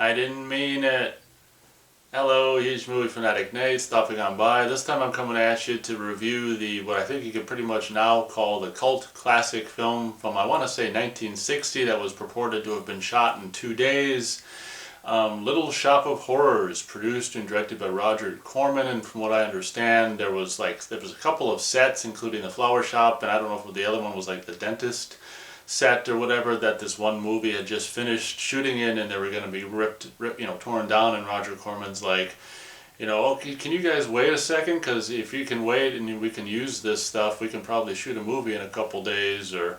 I didn't mean it. Hello, huge movie fanatic Nate, stopping on by. This time I'm coming at you to review the what I think you can pretty much now call the cult classic film from, I want to say, 1960 that was purported to have been shot in 2 days. Little Shop of Horrors, produced and directed by Roger Corman, and from what I understand, there was a couple of sets, including the flower shop, and I don't know if the other one was like the dentist set or whatever, that this one movie had just finished shooting in, and they were going to be torn down. And Roger Corman's like, okay, can you guys wait a second? Because if you can wait and we can use this stuff, we can probably shoot a movie in a couple days or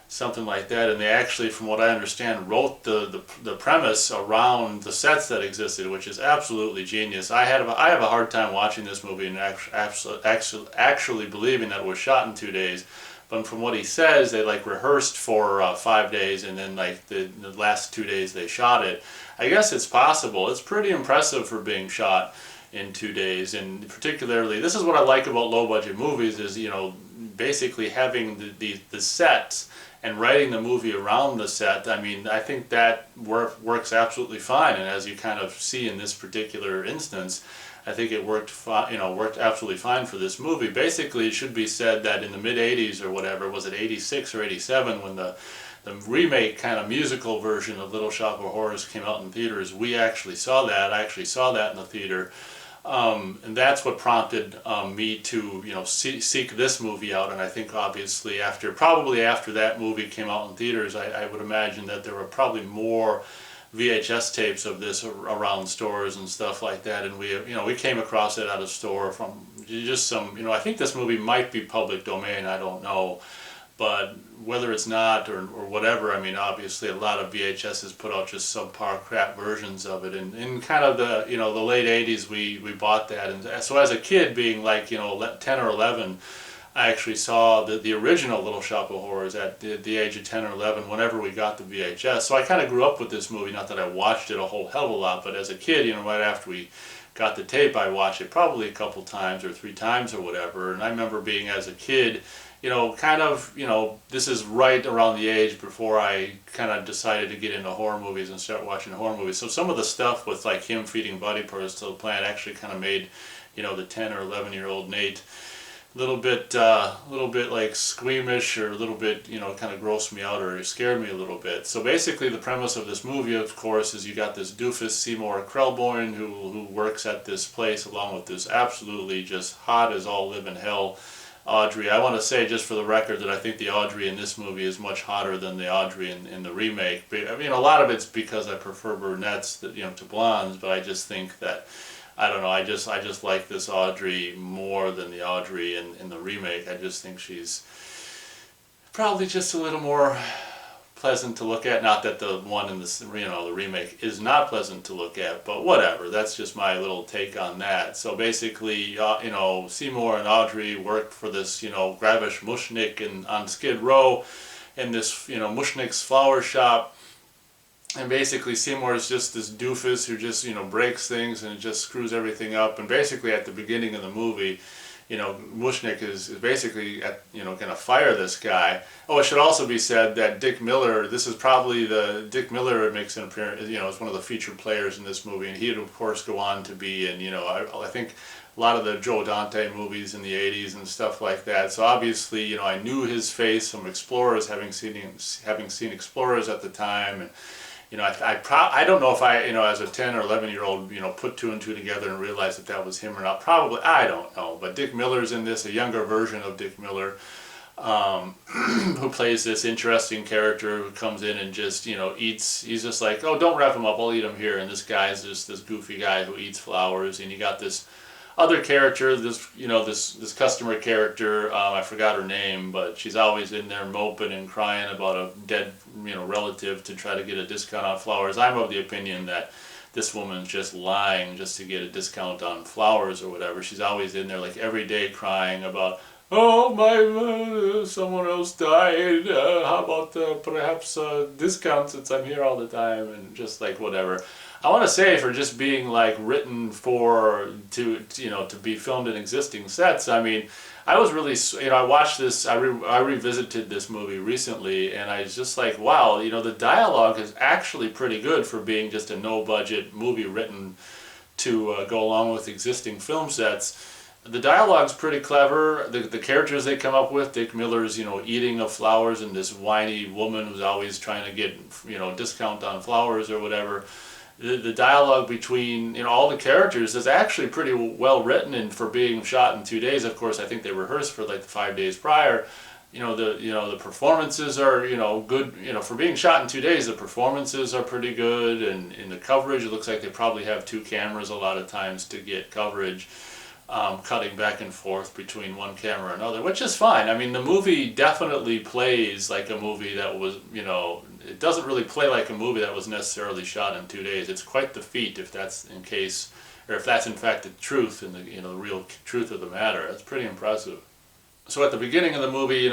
something like that. And they actually, from what I understand, wrote the premise around the sets that existed, which is absolutely genius. I have a hard time watching this movie and actually believing that it was shot in 2 days. But from what he says, they rehearsed for 5 days, and then the last 2 days they shot it. I guess it's possible. It's pretty impressive for being shot in 2 days, and particularly, this is what I like about low budget movies is, basically having the sets and writing the movie around the set. I mean, I think that works absolutely fine, and as you kind of see in this particular instance, I think it worked absolutely fine for this movie. Basically, it should be said that in the mid-'80s or whatever, was it 86 or 87, when the remake kind of musical version of Little Shop of Horrors came out in theaters, we actually saw that. I actually saw that in the theater. And that's what prompted me to seek this movie out. And I think obviously probably after that movie came out in theaters, I would imagine that there were probably more VHS tapes of this around stores and stuff like that, and we came across it at a store from just some, I think this movie might be public domain, I don't know, but whether it's not or whatever, I mean, obviously a lot of VHSs put out just subpar crap versions of it, and in kind of the the late 80s we bought that, and so as a kid being 10 or 11, I actually saw the original Little Shop of Horrors at the age of 10 or 11 whenever we got the VHS. So I kind of grew up with this movie, not that I watched it a whole hell of a lot, but as a kid, right after we got the tape, I watched it probably a couple times or 3 times or whatever. And I remember being, as a kid, this is right around the age before I kind of decided to get into horror movies and start watching horror movies. So some of the stuff with him feeding buddy parts to the plant actually kind of made, the 10 or 11-year-old Nate little bit squeamish, or a little bit, kind of grossed me out or scared me a little bit. So basically the premise of this movie, of course, is you got this doofus Seymour Krelborn who works at this place along with this absolutely just hot as all live in hell Audrey. I want to say, just for the record, that I think the Audrey in this movie is much hotter than the Audrey in the remake. But, I mean, a lot of it's because I prefer brunettes to blondes, but I just think that, I don't know, I just like this Audrey more than the Audrey in the remake. I just think she's probably just a little more pleasant to look at. Not that the one in the remake is not pleasant to look at, but whatever. That's just my little take on that. So basically, Seymour and Audrey worked for this, Gravish Mushnik on Skid Row, in this, Mushnik's flower shop. And basically Seymour is just this doofus who just, breaks things and just screws everything up. And basically at the beginning of the movie, Mushnik is basically going to fire this guy. Oh, it should also be said that Dick Miller, Dick Miller makes an appearance, is one of the featured players in this movie. And he'd, of course, go on to be in, I think a lot of the Joe Dante movies in the 80s and stuff like that. So obviously, I knew his face from Explorers, having seen Explorers at the time. And I don't know if I, as a 10 or 11-year-old, put two and two together and realized that was him or not. Probably, I don't know. But Dick Miller's in this, a younger version of Dick Miller, who plays this interesting character who comes in and just, eats. He's just like, oh, don't wrap him up, I'll eat him here. And this guy's just this goofy guy who eats flowers. And you got this other character, this customer character, I forgot her name, but she's always in there moping and crying about a dead, relative to try to get a discount on flowers. I'm of the opinion that this woman's just lying just to get a discount on flowers or whatever. She's always in there every day crying about, oh my, someone else died. How about perhaps discount since I'm here all the time, and just like whatever. I want to say for just being like written for to be filmed in existing sets. I mean, I was really I watched this. I revisited this movie recently, and I was just like, wow, the dialogue is actually pretty good for being just a no budget movie written to go along with existing film sets. The dialogue's pretty clever. The characters they come up with, Dick Miller's, eating of flowers, and this whiny woman who's always trying to get, discount on flowers or whatever. The dialogue between, all the characters is actually pretty well written, and for being shot in 2 days, of course, I think they rehearsed for like the 5 days prior. The performances are, good, for being shot in 2 days, the performances are pretty good, and in the coverage, it looks like they probably have two cameras a lot of times to get coverage. Cutting back and forth between one camera and another, which is fine. I mean, the movie definitely plays like a movie that was, it doesn't really play like a movie that was necessarily shot in 2 days. It's quite the feat if that's in case, or if that's in fact the truth and the, the real truth of the matter. That's pretty impressive. So at the beginning of the movie,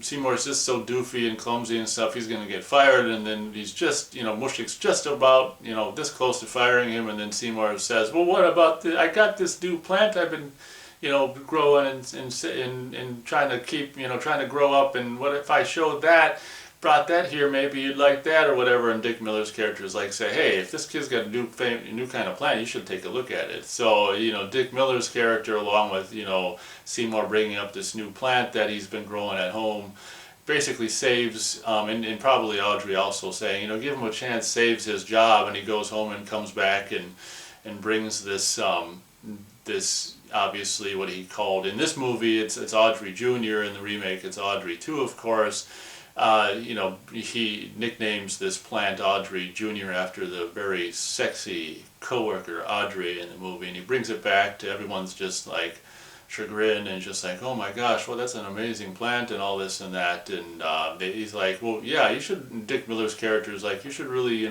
Seymour's just so doofy and clumsy and stuff, he's going to get fired, and then he's just, Mushnick's just about, this close to firing him, and then Seymour says, well, what about I got this new plant I've been, growing and trying to keep, trying to grow up, and what if I showed that, brought that here, maybe you'd like that or whatever. And Dick Miller's character is like, say, hey, if this kid's got a new kind of plant, you should take a look at it. So, Dick Miller's character, along with, Seymour bringing up this new plant that he's been growing at home, basically saves, and probably Audrey also saying, give him a chance, saves his job, and he goes home and comes back and brings this, this obviously what he called, in this movie, it's Audrey Jr., in the remake it's Audrey 2, of course. He nicknames this plant Audrey Jr. after the very sexy coworker Audrey in the movie, and he brings it back to everyone's just like chagrin and just like, oh my gosh, well that's an amazing plant and all this and that, and he's like, well yeah, you should, Dick Miller's character is like, you should really,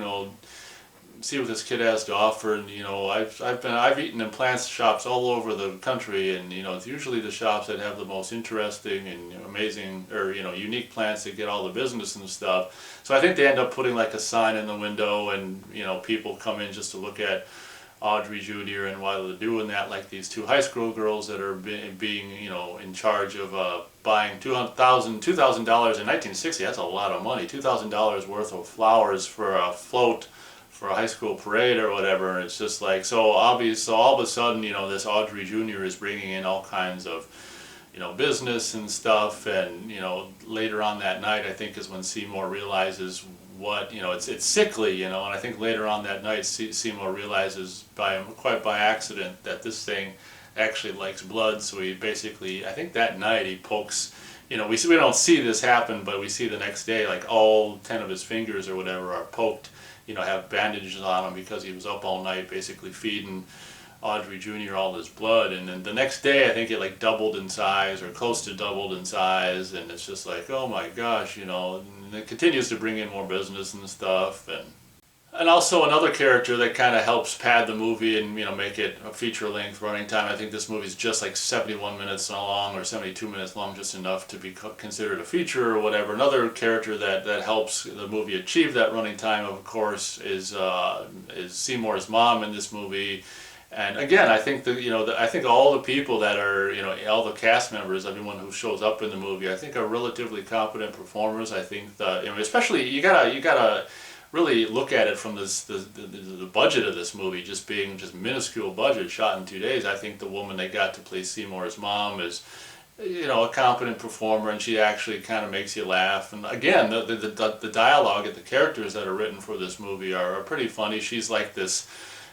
see what this kid has to offer. And I've eaten in plants shops all over the country, and it's usually the shops that have the most interesting and amazing or unique plants that get all the business and stuff. So I think they end up putting like a sign in the window, and people come in just to look at Audrey Jr. And while they're doing that, like these two high school girls that are being in charge of buying $2,000 in 1960. That's a lot of money. $2,000 worth of flowers for a float for a high school parade or whatever, and it's just like so obvious. So all of a sudden, this Audrey Jr. is bringing in all kinds of, business and stuff, and later on that night, I think is when Seymour realizes what it's sickly, and I think later on that night, Seymour realizes quite by accident that this thing actually likes blood. So he basically, I think that night he pokes. We don't see this happen, but we see the next day like all 10 of his fingers or whatever are poked. Have bandages on him because he was up all night basically feeding Audrey Jr. all this blood. And then the next day, I think it like doubled in size or close to doubled in size. And it's just like, oh my gosh, and it continues to bring in more business and stuff. And also another character that kind of helps pad the movie and make it a feature-length running time. I think this movie is just like 71 minutes long or 72 minutes long, just enough to be considered a feature or whatever. Another character that helps the movie achieve that running time, of course, is Seymour's mom in this movie. And again, I think I think all the people that are all the cast members, everyone who shows up in the movie, I think are relatively competent performers. I think especially you gotta really look at it from the budget of this movie just being just minuscule budget shot in 2 days. I think the woman they got to play Seymour's mom is a competent performer, and she actually kind of makes you laugh. And again, the dialogue and the characters that are written for this movie are pretty funny. She's like this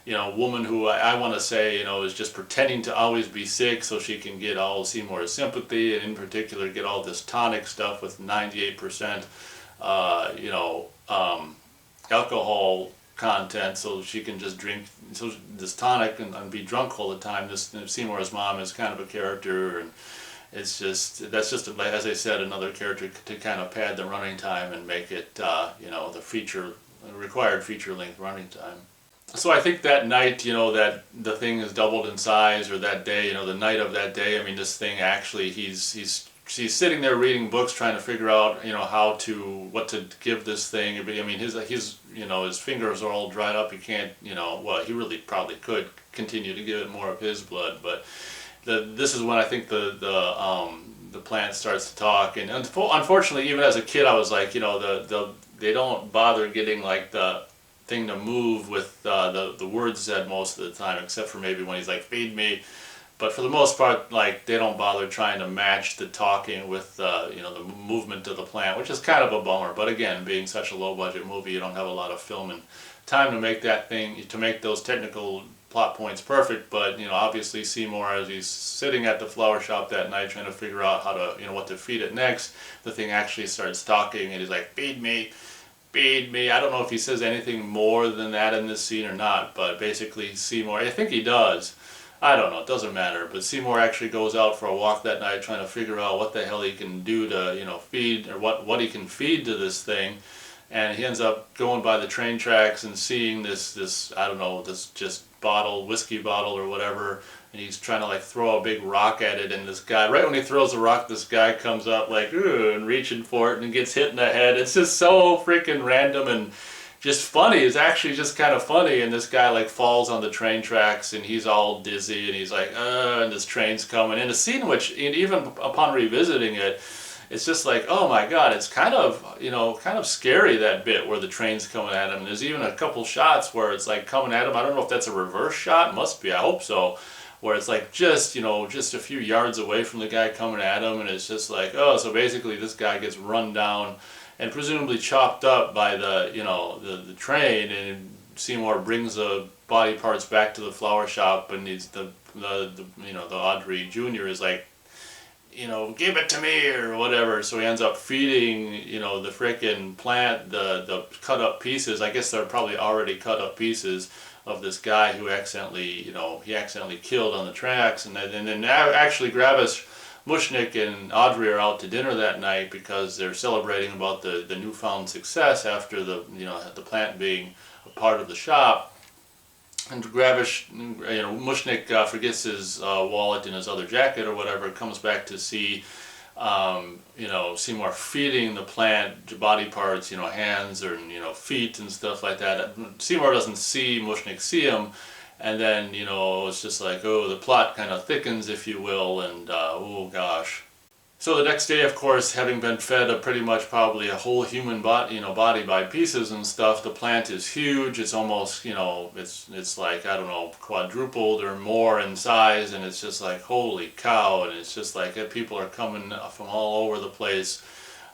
woman who I want to say is just pretending to always be sick so she can get all Seymour's sympathy, and in particular get all this tonic stuff with 98% alcohol content, so she can just drink this tonic and be drunk all the time. This Seymour's mom is kind of a character, and that's just as I said, another character to kind of pad the running time and make it the required feature length running time. So I think that night, that the thing is doubled in size, or that day, the night of that day. I mean, this thing actually, he's sitting there reading books, trying to figure out, what to give this thing. But I mean, his fingers are all dried up. He can't, well, he really probably could continue to give it more of his blood, but this is when I think the plant starts to talk. And unfortunately, even as a kid, I was like, they don't bother getting like the thing to move with the words said most of the time, except for maybe when he's like, feed me. But for the most part, like, they don't bother trying to match the talking with the movement of the plant, which is kind of a bummer. But again, being such a low budget movie, you don't have a lot of film and time to make those technical plot points perfect. But obviously Seymour, as he's sitting at the flower shop that night trying to figure out how to what to feed it next, the thing actually starts talking, and he's like, feed me, feed me. I don't know if he says anything more than that in this scene or not, but basically Seymour, I think he does. I don't know, it doesn't matter. But Seymour actually goes out for a walk that night trying to figure out what the hell he can do to, feed, or what he can feed to this thing. And he ends up going by the train tracks and seeing this I don't know, this just whiskey bottle or whatever, and he's trying to like throw a big rock at it, and this guy, right when he throws the rock, this guy comes up like, ooh, and reaching for it and gets hit in the head. It's just so freaking random and just funny. It's actually just kind of funny, and this guy like falls on the train tracks, and he's all dizzy, and he's like, and this train's coming. In a scene which, even upon revisiting it, it's just like, oh my god, it's kind of scary, that bit where the train's coming at him. And there's even a couple shots where it's like coming at him. I don't know if that's a reverse shot, must be, I hope so, where it's like just a few yards away from the guy coming at him, and it's just like, oh, so basically this guy gets run down and presumably chopped up by the train, and Seymour brings the body parts back to the flower shop, and he's the Audrey Jr. is like, give it to me or whatever. So he ends up feeding, the frickin' plant the cut up pieces. I guess they're probably already cut up pieces of this guy who accidentally killed on the tracks. And then actually Gravis, Mushnick, and Audrey are out to dinner that night because they're celebrating about the newfound success after the plant being a part of the shop. And Gravish, Mushnick forgets his wallet in his other jacket or whatever, comes back to see, Seymour feeding the plant body parts, hands or, feet and stuff like that. Seymour doesn't see Mushnick see him, and then, it's just like, oh, the plot kind of thickens, if you will, and, oh gosh. So the next day, of course, having been fed pretty much probably a whole human body, body by pieces and stuff, the plant is huge. It's almost, it's like, I don't know, quadrupled or more in size, and it's just like, holy cow. And it's just like people are coming from all over the place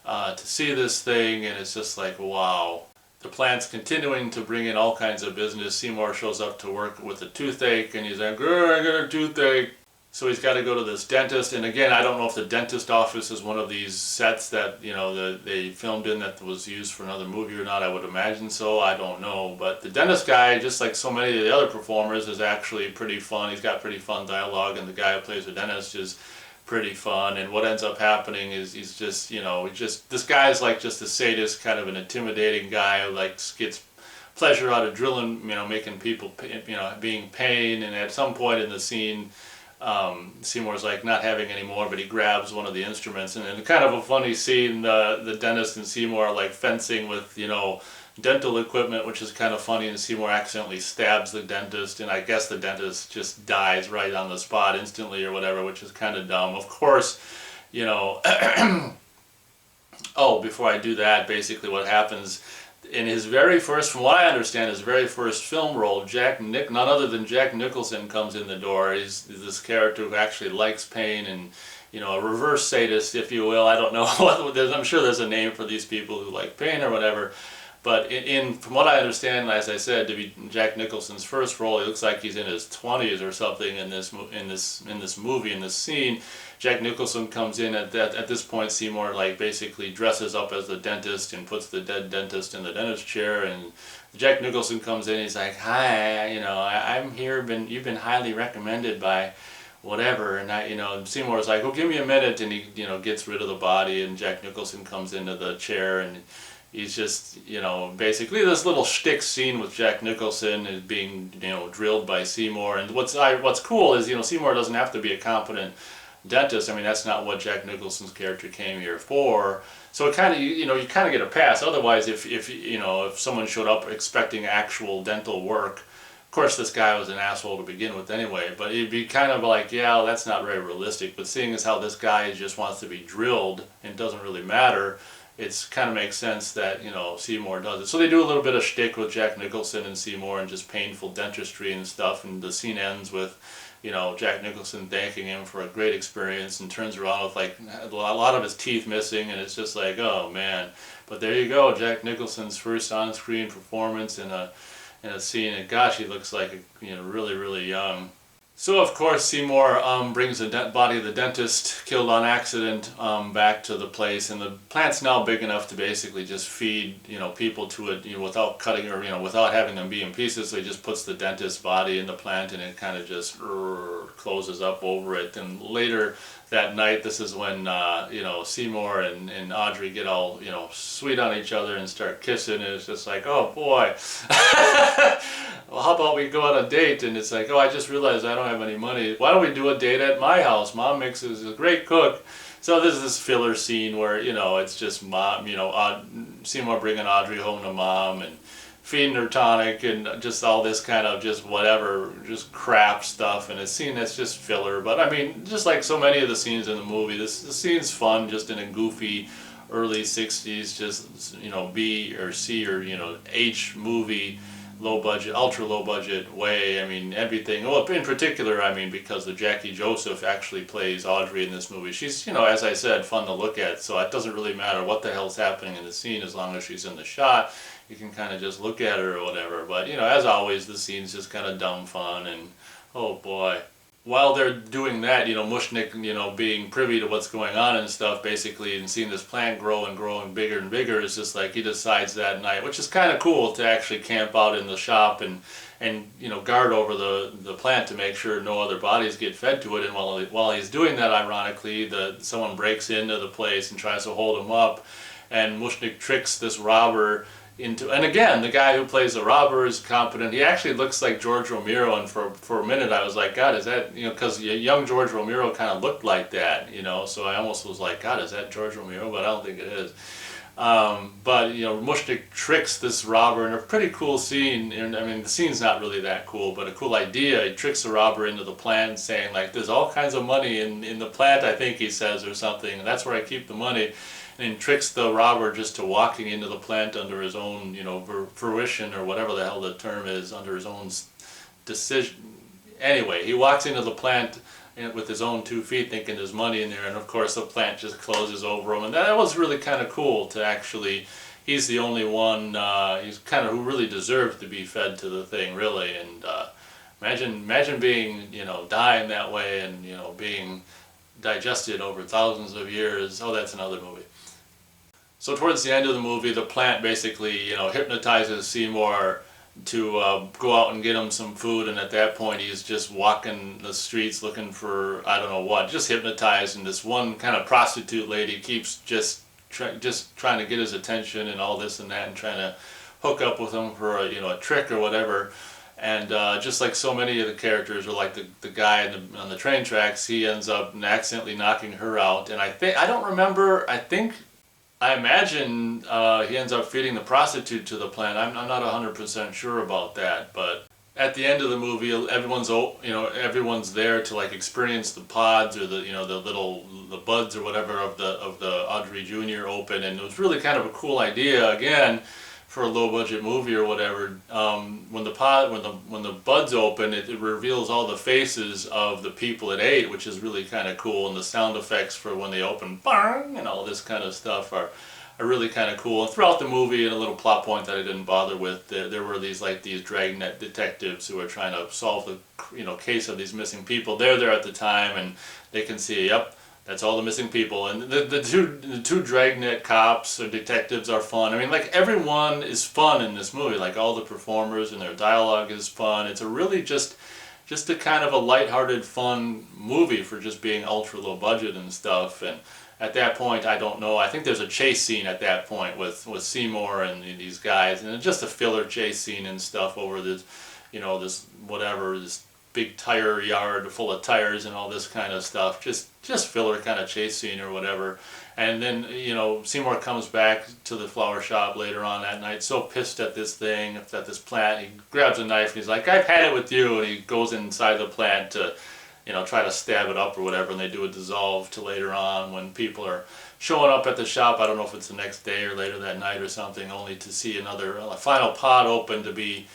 to see this thing, and it's just like, wow. The plant's continuing to bring in all kinds of business. Seymour shows up to work with a toothache, and he's like, I got a toothache. So he's got to go to this dentist, and again, I don't know if the dentist office is one of these sets that, they filmed in that was used for another movie or not. I would imagine so, I don't know. But the dentist guy, just like so many of the other performers, is actually pretty fun. He's got pretty fun dialogue, and the guy who plays the dentist is pretty fun. And what ends up happening is he's just, this guy's like just a sadist, kind of an intimidating guy who like gets pleasure out of drilling, making people, being pain. And at some point in the scene, Seymour's like not having any more, but he grabs one of the instruments, and in kind of a funny scene, the dentist and Seymour are like fencing with dental equipment, which is kind of funny, and Seymour accidentally stabs the dentist, and I guess the dentist just dies right on the spot instantly or whatever, which is kind of dumb. Of course, oh, before I do that, basically what happens in his very first, from what I understand, his very first film role, none other than Jack Nicholson comes in the door. He's this character who actually likes pain, and a reverse sadist, if you will. I don't know what I'm sure there's a name for these people who like pain or whatever. But from what I understand, as I said, to be Jack Nicholson's first role, he looks like he's in his 20s or something in this movie, in this scene. Jack Nicholson comes in at this point. Seymour like basically dresses up as the dentist and puts the dead dentist in the dentist chair, and Jack Nicholson comes in. He's like, "Hi, I'm here. You've been highly recommended by whatever." And and Seymour's like, "Well, give me a minute," and he gets rid of the body, and Jack Nicholson comes into the chair, and he's just, basically this little shtick scene with Jack Nicholson is being, drilled by Seymour. And what's cool is, Seymour doesn't have to be a competent dentist. I mean, that's not what Jack Nicholson's character came here for. So it kind of, you kind of get a pass. Otherwise, if someone showed up expecting actual dental work, of course this guy was an asshole to begin with anyway, but it'd be kind of like, yeah, that's not very realistic. But seeing as how this guy just wants to be drilled and doesn't really matter, it's kind of makes sense that, Seymour does it. So they do a little bit of shtick with Jack Nicholson and Seymour and just painful dentistry and stuff, and the scene ends with, Jack Nicholson thanking him for a great experience, and turns around with like a lot of his teeth missing, and it's just like, oh man. But there you go, Jack Nicholson's first on-screen performance in a scene, and gosh, he looks like really, really young. So of course Seymour brings the body of the dentist killed on accident back to the place, and the plant's now big enough to basically just feed people to it without cutting or without having them be in pieces. So he just puts the dentist's body in the plant, and it kind of just closes up over it. And later that night, this is when Seymour and Audrey get all sweet on each other and start kissing, and it's just like, oh boy. Well, how about we go on a date? And it's like, oh, I just realized I don't have any money. Why don't we do a date at my house? Mom is a great cook. So there's this filler scene where, it's just mom, Seymour bringing Audrey home to mom and feeding her tonic and just all this kind of just whatever, just crap stuff. And a scene that's just filler. But I mean, just like so many of the scenes in the movie, the scene's fun, just in a goofy early 60s, just, B or C or, H movie. Low budget, ultra low budget way. I mean, everything. Well, in particular, I mean, because the Jackie Joseph actually plays Audrey in this movie. She's, as I said, fun to look at. So it doesn't really matter what the hell's happening in the scene as long as she's in the shot. You can kind of just look at her or whatever. But as always, the scene's just kind of dumb fun, and oh boy. While they're doing that, Mushnick, being privy to what's going on and stuff, basically, and seeing this plant grow and grow and bigger, is just like he decides that night, which is kind of cool to actually camp out in the shop and guard over the plant to make sure no other bodies get fed to it. And while he's doing that, ironically, someone breaks into the place and tries to hold him up, and Mushnick tricks this robber into, and again, the guy who plays the robber is competent. He actually looks like George Romero, and for a minute I was like, God, is that, because young George Romero kind of looked like that, so I almost was like, God, is that George Romero? But I don't think it is. But Mushnick tricks this robber in a pretty cool scene, and I mean the scene's not really that cool, but a cool idea. He tricks the robber into the plant, saying like, there's all kinds of money in the plant, I think he says, or something, and that's where I keep the money. And tricks the robber just to walking into the plant under his own, fruition, or whatever the hell the term is, under his own decision. Anyway, he walks into the plant with his own 2 feet, thinking there's money in there, and of course the plant just closes over him. And that was really kind of cool to actually. He's the only one. He's kind of who really deserved to be fed to the thing, really. And imagine being, dying that way, and being digested over thousands of years. Oh, that's another movie. So towards the end of the movie, the plant basically, hypnotizes Seymour to go out and get him some food, and at that point he's just walking the streets looking for, I don't know what, just hypnotized, and this one kind of prostitute lady keeps just trying to get his attention and all this and that, and trying to hook up with him for a trick or whatever. And just like so many of the characters, or like the guy on the train tracks, he ends up accidentally knocking her out. And I imagine he ends up feeding the prostitute to the plant. I'm not 100% sure about that, but at the end of the movie, everyone's there to like experience the pods, or the buds or whatever of the Audrey Jr. open, and it was really kind of a cool idea again for a low budget movie or whatever. When the buds open, it reveals all the faces of the people it ate, which is really kind of cool, and the sound effects for when they open, bang, and all this kind of stuff are really kind of cool. And throughout the movie, and a little plot point that I didn't bother with, there were these dragnet detectives who are trying to solve the case of these missing people. They're there at the time, and they can see, yep, that's all the missing people. And the two dragnet cops or detectives are fun. I mean, like, everyone is fun in this movie. Like, all the performers and their dialogue is fun. It's a really just a kind of a lighthearted, fun movie for just being ultra low budget and stuff. And at that point, I don't know. I think there's a chase scene at that point with Seymour and these guys, and it's just a filler chase scene and stuff over this, this whatever, this big tire yard full of tires and all this kind of stuff. Just filler kind of chase scene or whatever. And then, Seymour comes back to the flower shop later on that night, so pissed at this thing, at this plant. He grabs a knife and he's like, "I've had it with you," and he goes inside the plant to try to stab it up or whatever, and they do a dissolve to later on when people are showing up at the shop. I don't know if it's the next day or later that night or something, only to see a final pod open to be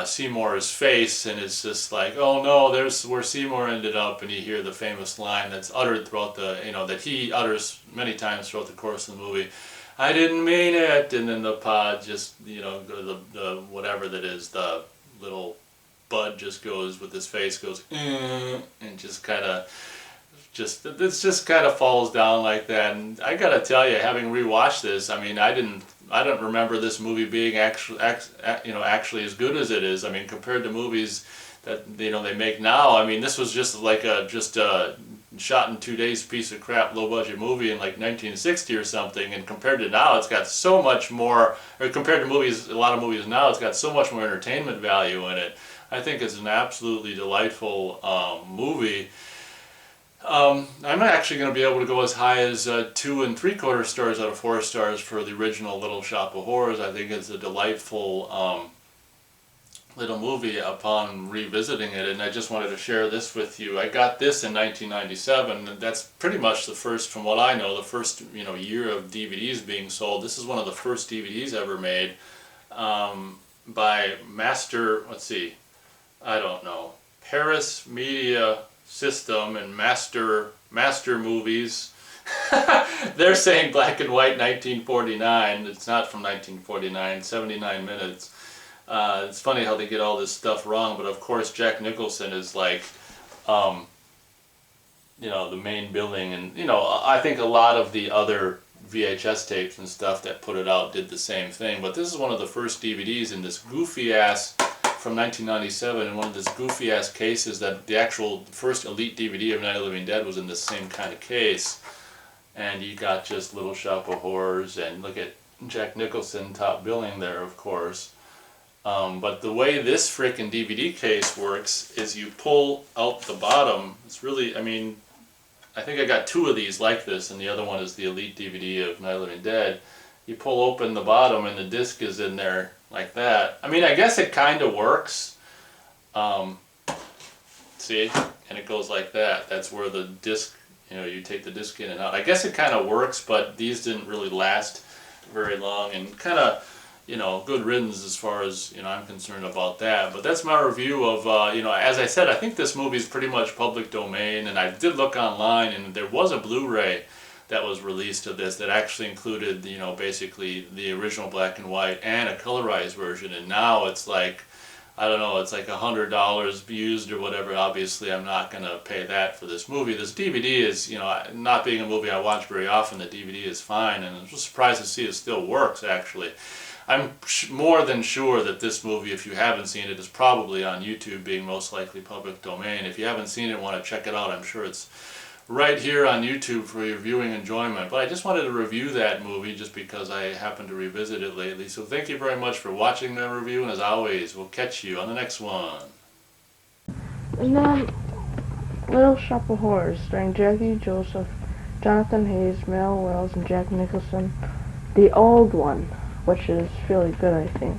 Seymour's face, and it's just like, oh no, there's where Seymour ended up, and you hear the famous line that's uttered throughout that he utters many times throughout the course of the movie, "I didn't mean it," and then the pod just, the whatever that is, the little bud just goes with his face, goes, and just kind of, it just kind of falls down like that. And I gotta tell you, having rewatched this, I mean, I don't remember this movie being actually as good as it is. I mean, compared to movies that they make now, I mean, this was just like a shot in 2 days piece of crap, low budget movie in like 1960 or something, and compared to now, it's got so much more, or compared to movies, a lot of movies now, it's got so much more entertainment value in it. I think it's an absolutely delightful movie. I'm actually going to be able to go as high as 2 3/4 stars out of 4 stars for the original Little Shop of Horrors. I think it's a delightful little movie upon revisiting it, and I just wanted to share this with you. I got this in 1997, and that's pretty much the first, from what I know, the first year of DVDs being sold. This is one of the first DVDs ever made by Master, I don't know, Paris Media System and Master Movies. They're saying black and white 1949. It's not from 1949, 79 minutes. It's funny how they get all this stuff wrong, but of course Jack Nicholson is like, the main billing, and I think a lot of the other VHS tapes and stuff that put it out did the same thing, but this is one of the first DVDs in this goofy ass, from 1997, and one of these goofy ass cases that the actual first Elite DVD of Night of the Living Dead was in the same kind of case. And you got just Little Shop of Horrors, and look at Jack Nicholson top billing there, of course. But the way this frickin' DVD case works is you pull out the bottom. It's really, I mean, I think I got 2 of these like this, and the other one is the Elite DVD of Night of the Living Dead. You pull open the bottom and the disc is in there like that. I mean, I guess it kind of works. See? And it goes like that. That's where the disc, you take the disc in and out. I guess it kind of works, but these didn't really last very long, and kind of, good riddance as far as, I'm concerned about that. But that's my review of, as I said, I think this movie is pretty much public domain, and I did look online, and there was a Blu-ray that was released of this that actually included, basically the original black and white and a colorized version, and now it's like, I don't know, it's like $100 used or whatever. Obviously, I'm not going to pay that for this movie. This DVD is, not being a movie I watch very often, the DVD is fine, and I'm just surprised to see it still works, actually. I'm more than sure that this movie, if you haven't seen it, is probably on YouTube, being most likely public domain. If you haven't seen it and want to check it out, I'm sure it's right here on YouTube for your viewing enjoyment. But I just wanted to review that movie just because I happened to revisit it lately. So thank you very much for watching the review, and as always, we'll catch you on the next one. And then Little Shop of Horrors, starring Jackie Joseph, Jonathan Hayes, Mel Wells, and Jack Nicholson. The old one, which is really good, I think.